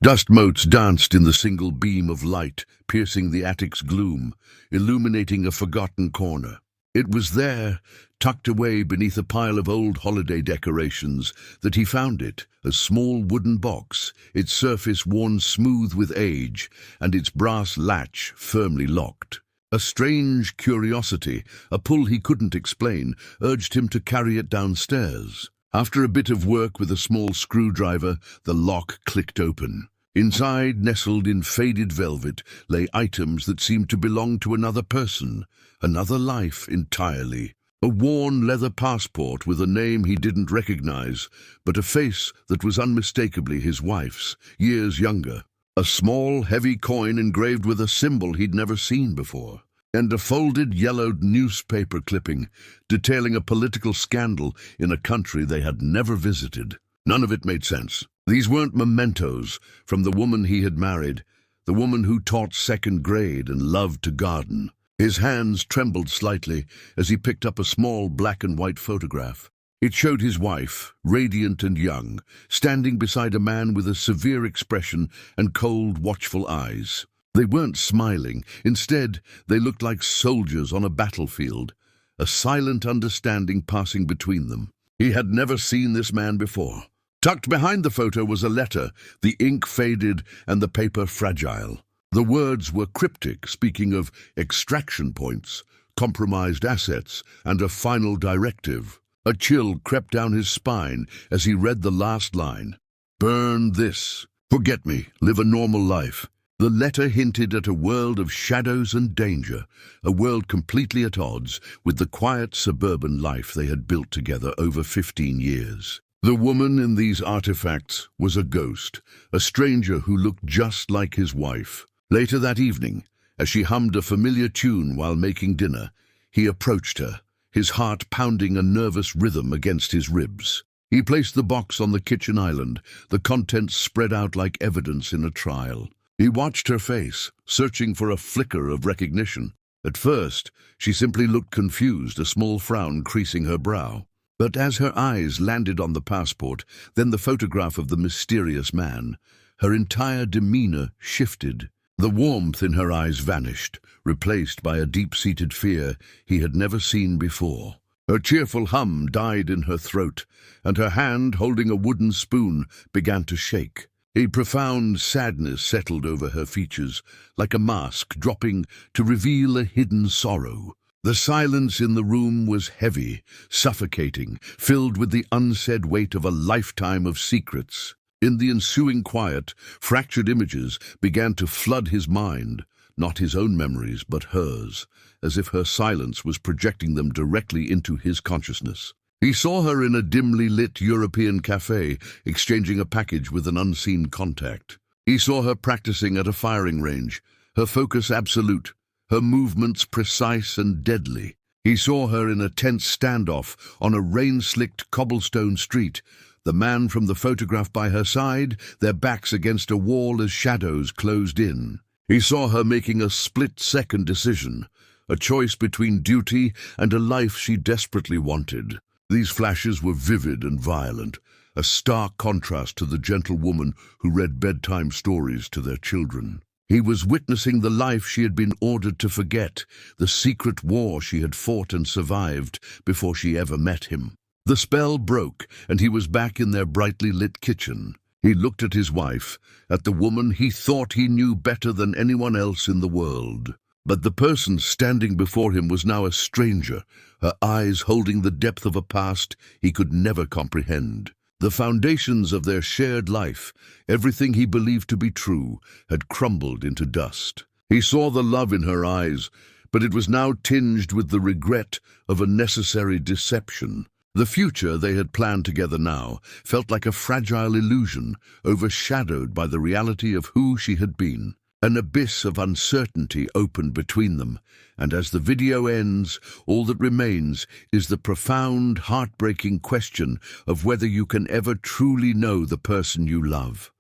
Dust motes danced in the single beam of light, piercing the attic's gloom, illuminating a forgotten corner. It was there, tucked away beneath a pile of old holiday decorations, that he found it, a small wooden box, its surface worn smooth with age, and its brass latch firmly locked. A strange curiosity, a pull he couldn't explain, urged him to carry it downstairs. After a bit of work with a small screwdriver, the lock clicked open. Inside, nestled in faded velvet, lay items that seemed to belong to another person, another life entirely. A worn leather passport with a name he didn't recognize, but a face that was unmistakably his wife's, years younger. A small, heavy coin engraved with a symbol he'd never seen before, and a folded, yellowed newspaper clipping detailing a political scandal in a country they had never visited. None of it made sense. These weren't mementos from the woman he had married, the woman who taught second grade and loved to garden. His hands trembled slightly as he picked up a small black and white photograph. It showed his wife, radiant and young, standing beside a man with a severe expression and cold, watchful eyes. They weren't smiling. Instead, they looked like soldiers on a battlefield, a silent understanding passing between them. He had never seen this man before. Tucked behind the photo was a letter, the ink faded and the paper fragile. The words were cryptic, speaking of extraction points, compromised assets, and a final directive. A chill crept down his spine as he read the last line. "Burn this. Forget me. Live a normal life." The letter hinted at a world of shadows and danger, a world completely at odds with the quiet suburban life they had built together over 15 years. The woman in these artifacts was a ghost, a stranger who looked just like his wife. Later that evening, as she hummed a familiar tune while making dinner, he approached her, his heart pounding a nervous rhythm against his ribs. He placed the box on the kitchen island, the contents spread out like evidence in a trial. He watched her face, searching for a flicker of recognition. At first, she simply looked confused, a small frown creasing her brow. But as her eyes landed on the passport, then the photograph of the mysterious man, her entire demeanor shifted. The warmth in her eyes vanished, replaced by a deep-seated fear he had never seen before. Her cheerful hum died in her throat, and her hand, holding a wooden spoon, began to shake. A profound sadness settled over her features, like a mask dropping to reveal a hidden sorrow. The silence in the room was heavy, suffocating, filled with the unsaid weight of a lifetime of secrets. In the ensuing quiet, fractured images began to flood his mind, not his own memories, but hers, as if her silence was projecting them directly into his consciousness. He saw her in a dimly lit European cafe, exchanging a package with an unseen contact. He saw her practicing at a firing range, her focus absolute, her movements precise and deadly. He saw her in a tense standoff on a rain-slicked cobblestone street, the man from the photograph by her side, their backs against a wall as shadows closed in. He saw her making a split-second decision, a choice between duty and a life she desperately wanted. These flashes were vivid and violent, a stark contrast to the gentle woman who read bedtime stories to their children. He was witnessing the life she had been ordered to forget, the secret war she had fought and survived before she ever met him. The spell broke, and he was back in their brightly lit kitchen. He looked at his wife, at the woman he thought he knew better than anyone else in the world. But the person standing before him was now a stranger, her eyes holding the depth of a past he could never comprehend. The foundations of their shared life, everything he believed to be true, had crumbled into dust. He saw the love in her eyes, but it was now tinged with the regret of a necessary deception. The future they had planned together now felt like a fragile illusion, overshadowed by the reality of who she had been. An abyss of uncertainty opened between them, and as the video ends, all that remains is the profound, heartbreaking question of whether you can ever truly know the person you love.